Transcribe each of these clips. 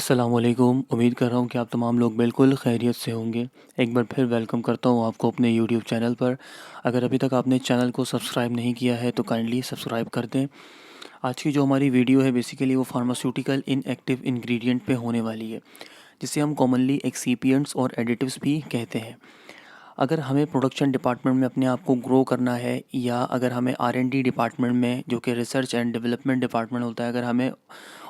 अस्सलामुअलैकुम। उम्मीद कर रहा हूँ कि आप तमाम लोग बिल्कुल खैरियत से होंगे। एक बार फिर वेलकम करता हूँ आपको अपने यूट्यूब चैनल पर। अगर अभी तक आपने चैनल को सब्सक्राइब नहीं किया है तो काइंडली सब्सक्राइब कर दें। आज की जो हमारी वीडियो है बेसिकली वो फार्मास्यूटिकल इनएक्टिव इंग्रेडिएंट पे होने वाली है, जिसे हम कॉमनली एक्सीपिएंट्स और एडिटिव्स भी कहते हैं। अगर हमें प्रोडक्शन डिपार्टमेंट में अपने आप को ग्रो करना है, या अगर हमें R&D डिपार्टमेंट में, जो कि रिसर्च एंड डेवलपमेंट डिपार्टमेंट होता है, अगर हमें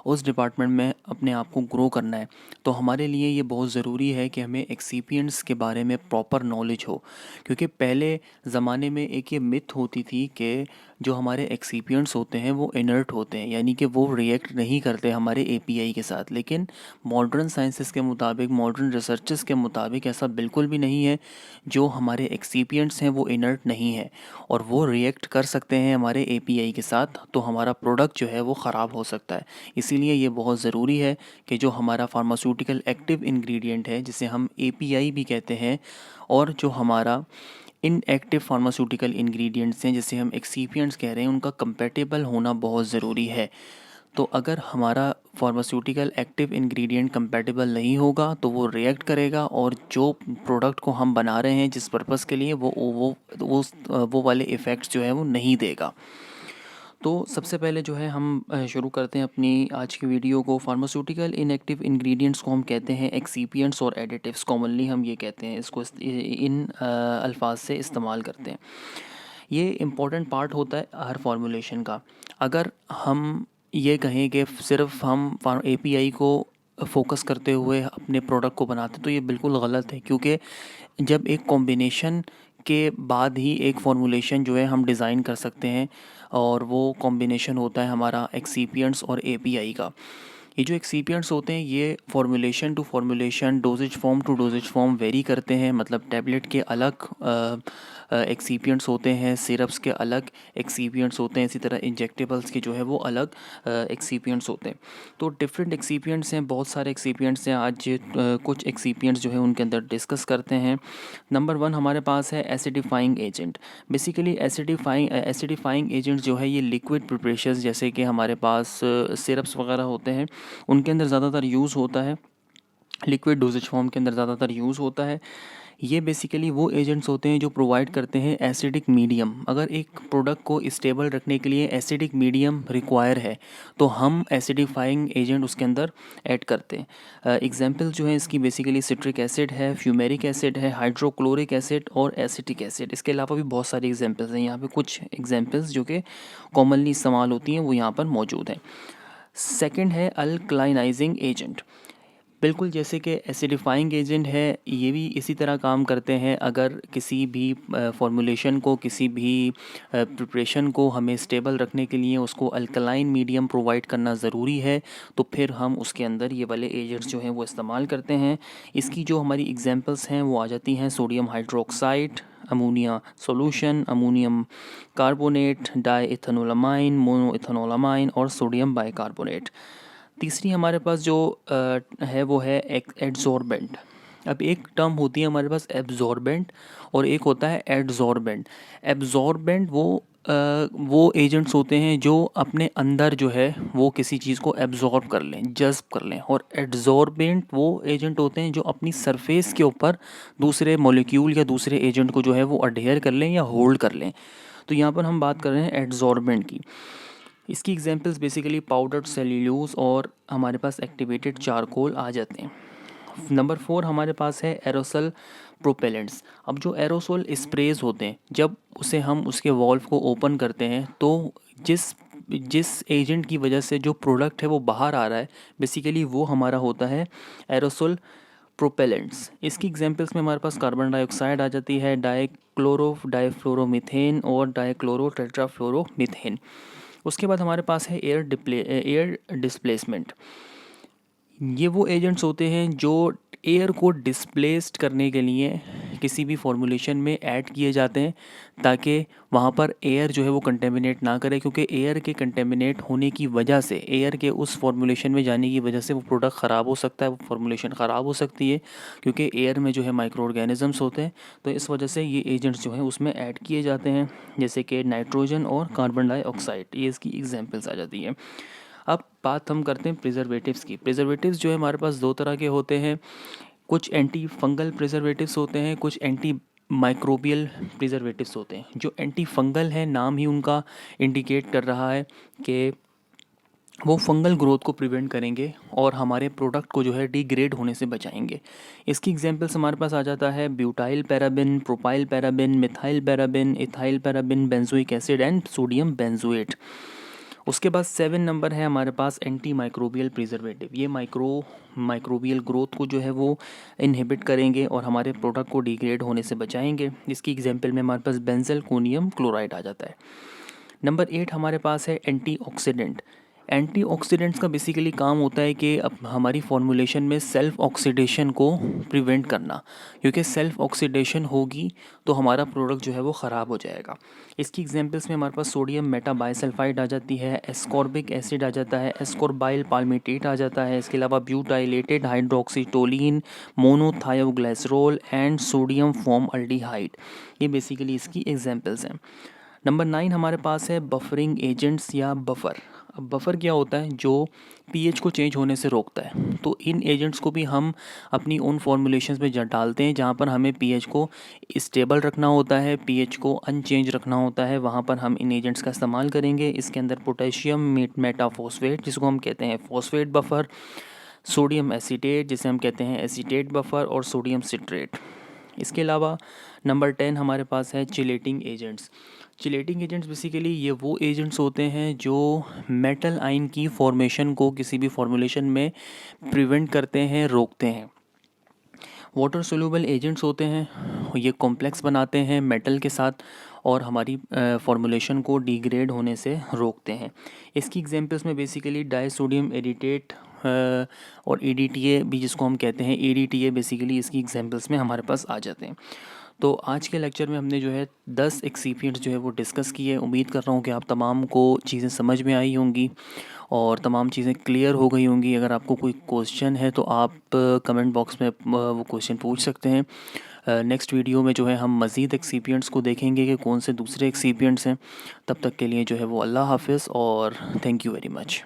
उस डिपार्टमेंट में अपने आप को ग्रो करना है, तो हमारे लिए ये बहुत ज़रूरी है कि हमें एक्सीपिएंट्स के बारे में प्रॉपर नॉलेज हो। क्योंकि पहले ज़माने में एक ये मिथ होती थी कि जो हमारे एक्सीपिएंट्स होते हैं वो इनर्ट होते हैं, यानी कि वो रिएक्ट नहीं करते हमारे एपीआई के साथ। लेकिन मॉडर्न साइंसेस के मुताबिक, मॉडर्न रिसर्चेस के मुताबिक ऐसा बिल्कुल भी नहीं है। जो हमारे एक्सीपिएंट्स हैं वो इनर्ट नहीं है और वो रिएक्ट कर सकते हैं हमारे एपीआई के साथ, तो हमारा प्रोडक्ट जो है वो ख़राब हो सकता है। इसीलिए ये बहुत ज़रूरी है कि जो हमारा फार्मास्यूटिकल एक्टिव इंग्रेडिएंट है, जिसे हम एपीआई भी कहते हैं, और जो हमारा इनएक्टिव फार्मास्यूटिकल इंग्रेडिएंट्स हैं, जिसे हम एक्सीपिएंट्स कह रहे हैं, उनका कंपैटिबल होना बहुत ज़रूरी है। तो अगर हमारा फार्मास्यूटिकल एक्टिव इंग्रेडिएंट कंपैटिबल नहीं होगा तो वो रिएक्ट करेगा, और जो प्रोडक्ट को हम बना रहे हैं जिस पर्पस के लिए, वो वाले इफ़ेक्ट्स जो है वो नहीं देगा। तो सबसे पहले जो है हम शुरू करते हैं अपनी आज की वीडियो को। फार्मास्यूटिकल इनएक्टिव इंग्रेडिएंट्स को हम कहते हैं एक्सीपिएंट्स और एडिटिव्स। कॉमनली हम ये कहते हैं, इसको इन अल्फाज से इस्तेमाल करते हैं। ये इम्पॉर्टेंट पार्ट होता है हर फॉर्मूलेशन का। अगर हम ये कहें कि सिर्फ हम एपीआई को फोकस करते हुए अपने प्रोडक्ट को बनाते हैं, तो ये बिल्कुल गलत है। क्योंकि जब एक कॉम्बिनेशन के बाद ही एक फॉर्मूलेशन जो है हम डिज़ाइन कर सकते हैं, और वो कॉम्बिनेशन होता है हमारा एक्सीपिएंट्स और एपीआई का। ये जो एक्सीपिएंट्स होते हैं ये formulation to formulation, dosage form to dosage form vary करते हैं। मतलब टैबलेट के अलग एक्सीपिएंट्स होते हैं, सिरप्स के अलग एक्सीपिएंट्स होते हैं, इसी तरह इंजेक्टेबल्स के जो है वो अलग एक्सीपिएंट्स होते हैं। तो डिफरेंट एक्सीपिएंट्स हैं, बहुत सारे एक्सीपिएंट्स हैं। आज कुछ एक्सीपिएंट्स जो है उनके अंदर डिस्कस करते हैं। नंबर 1 हमारे पास है acidifying agent. Basically acidifying agent जो है ये लिक्विड प्रिपरेशंस, जैसे कि हमारे पास सिरप्स वगैरह होते हैं, उनके अंदर ज़्यादातर यूज़ होता है। लिक्विड डोजेज फॉर्म के अंदर ज़्यादातर यूज़ होता है। ये बेसिकली वो एजेंट्स होते हैं जो प्रोवाइड करते हैं एसिडिक मीडियम। अगर एक प्रोडक्ट को स्टेबल रखने के लिए एसिडिक मीडियम रिक्वायर है, तो हम एसिडिफाइंग एजेंट उसके अंदर ऐड करते हैं। एग्जांपल जो है इसकी बेसिकली सिट्रिक एसिड है, फ्यूमेरिक एसिड है, हाइड्रोक्लोरिक एसिड और एसिटिक एसिड। इसके अलावा भी बहुत सारी एग्जांपल्स हैं। यहाँ पे कुछ एग्जांपल्स जो कि कॉमनली इस्तेमाल होती हैं वो यहाँ पर मौजूद हैं। सेकंड है अल्कलाइनाइजिंग एजेंट। बिल्कुल जैसे कि एसिडिफाइंग एजेंट है, ये भी इसी तरह काम करते हैं। अगर किसी भी फॉर्मूलेशन को, किसी भी प्रिपरेशन को हमें स्टेबल रखने के लिए उसको अल्कलाइन मीडियम प्रोवाइड करना ज़रूरी है, तो फिर हम उसके अंदर ये वाले एजेंट्स जो हैं वो इस्तेमाल करते हैं। इसकी जो हमारी एग्जांपल्स हैं वो आ जाती हैं sodium hydroxide, ammonia solution, ammonium carbonate, di ethanolamine, mono ethanolamine और सोडियम बाइकार्बोनेट। तीसरी हमारे पास जो है वो है एड्सॉर्बेंट। अब एक टर्म होती है हमारे पास एब्जॉर्बेंट, और एक होता है एड्सॉर्बेंट। एब्जॉर्बेंट वो एजेंट्स होते हैं जो अपने अंदर जो है वो किसी चीज़ को एब्जॉर्ब कर लें, जज्ब कर लें। और एड्सॉर्बेंट वो एजेंट होते हैं जो अपनी सरफेस के ऊपर दूसरे मॉलिक्यूल या दूसरे एजेंट को जो है वो अडेयर कर लें या होल्ड कर लें। तो यहाँ पर हम बात कर रहे हैं एड्सॉर्बेंट की। इसकी एग्जांपल्स बेसिकली पाउडर्ड सेल्यूलोज और हमारे पास एक्टिवेटेड चारकोल आ जाते हैं। नंबर 4 हमारे पास है एरोसल प्रोपेलेंट्स। अब जो एरोसोल स्प्रेज होते हैं, जब उसे हम उसके वॉल्व को ओपन करते हैं, तो जिस जिस एजेंट की वजह से जो प्रोडक्ट है वो बाहर आ रहा है, बेसिकली वो हमारा होता है एरोसोल प्रोपेलेंट्स। इसकी एग्जांपल्स में हमारे पास कार्बन डाइऑक्साइड आ जाती है, डाइफ्लोरोमीथेन और डाइक्लोरो टेट्राफ्लोरोमीथेन। उसके बाद हमारे पास है एयर डिस्प्लेसमेंट। ये वो एजेंट्स होते हैं जो एयर को डिस्प्लेस्ड करने के लिए किसी भी फॉर्मूलेशन में ऐड किए जाते हैं, ताकि वहाँ पर एयर जो है वो कंटेमिनेट ना करे। क्योंकि एयर के कंटेमिनेट होने की वजह से, एयर के उस फॉर्मूलेशन में जाने की वजह से वो प्रोडक्ट ख़राब हो सकता है, वो फॉर्मूलेशन ख़राब हो सकती है। क्योंकि एयर में जो है माइक्रो ऑर्गेनिजम्स होते हैं, तो इस वजह से ये एजेंट्स जो हैं उसमें ऐड किए जाते हैं, जैसे कि नाइट्रोजन और कार्बन डाइऑक्साइड। ये इसकी एग्जाम्पल्स आ जाती हैं। अब बात हम करते हैं प्रिजर्वेटिव्स की। प्रिजर्वेटिव्स जो है हमारे पास दो तरह के होते हैं, कुछ एंटी फंगल प्रिजर्वेटिव्स होते हैं, कुछ एंटी माइक्रोबियल प्रिजर्वेटिव्स होते हैं। जो एंटी फंगल है, नाम ही उनका इंडिकेट कर रहा है कि वो फंगल ग्रोथ को प्रिवेंट करेंगे और हमारे प्रोडक्ट को जो है डिग्रेड होने से बचाएंगे। इसकी एग्जांपल्स हमारे पास आ जाता है butyl paraben, propyl paraben, methyl paraben, ethyl paraben, benzoic acid and sodium benzoate. उसके बाद 7 नंबर है हमारे पास एंटी माइक्रोबियल प्रिजर्वेटिव। ये माइक्रोबियल ग्रोथ को जो है वो इनहिबिट करेंगे और हमारे प्रोडक्ट को डिग्रेड होने से बचाएंगे। इसकी एग्जांपल में हमारे पास बेंजलकोनियम क्लोराइड आ जाता है। नंबर 8 हमारे पास है एंटीऑक्सीडेंट। एंटीऑक्सीडेंट्स का बेसिकली काम होता है कि अब हमारी फॉर्मुलेशन में सेल्फ ऑक्सीडेशन को प्रिवेंट करना, क्योंकि सेल्फ ऑक्सीडेशन होगी तो हमारा प्रोडक्ट जो है वो ख़राब हो जाएगा। इसकी एग्जांपल्स में हमारे पास सोडियम मेटाबाइसल्फाइड आ जाती है, एस्कॉर्बिक एसिड आ जाता है, एस्कॉर्बाइल पाल्मिटेट आ जाता है, इसके अलावा ब्यूटाइलेटेड हाइड्रोक्सीटोलिन, मोनोथायोग्लिसरॉल एंड सोडियम फॉर्मल्डिहाइड। ये बेसिकली इसकी एग्जांपल्स हैं। नंबर 9 हमारे पास है बफरिंग एजेंट्स या बफर। अब बफर क्या होता है? जो पीएच को चेंज होने से रोकता है। तो इन एजेंट्स को भी हम अपनी उन फॉर्मुलेशंस में डालते हैं जहाँ पर हमें पीएच को स्टेबल रखना होता है, पीएच को अनचेंज रखना होता है, वहाँ पर हम इन एजेंट्स का इस्तेमाल करेंगे। इसके अंदर पोटेशियम मेटाफॉस्फेट जिसको हम कहते हैं फॉस्फेट बफर, सोडियम एसीटेट जिसे हम कहते हैं एसीटेट बफर, और सोडियम सिट्रेट। इसके अलावा नंबर 10 हमारे पास है chelating agents. Chelating agents basically ये वो एजेंट्स होते हैं जो मेटल आयन की फॉर्मेशन को किसी भी फॉर्मुलेशन में प्रिवेंट करते हैं, रोकते हैं। वाटर सोल्यूबल एजेंट्स होते हैं, ये कॉम्प्लेक्स बनाते हैं मेटल के साथ और हमारी फॉर्मुलेशन को डिग्रेड होने से रोकते हैं। इसकी एग्जांपल्स में बेसिकली डाइसोडियम एडिटेट और EDTA भी जिसको हम कहते हैं EDTA बेसिकली इसकी एग्जांपल्स में हमारे पास आ जाते हैं। तो आज के लेक्चर में हमने जो है 10 एक्सिपिएंट्स जो है वो डिस्कस किए। उम्मीद कर रहा हूँ कि आप तमाम को चीज़ें समझ में आई होंगी और तमाम चीज़ें क्लियर हो गई होंगी। अगर आपको कोई क्वेश्चन है तो आप कमेंट बॉक्स में वो क्वेश्चन पूछ सकते हैं। नेक्स्ट वीडियो में जो है हम मज़ीद एक्सिपिएंट्स को देखेंगे कि कौन से दूसरे एक्सिपिएंट्स हैं। तब तक के लिए जो है वो अल्लाह हाफ़िज़ और थैंक यू वेरी मच।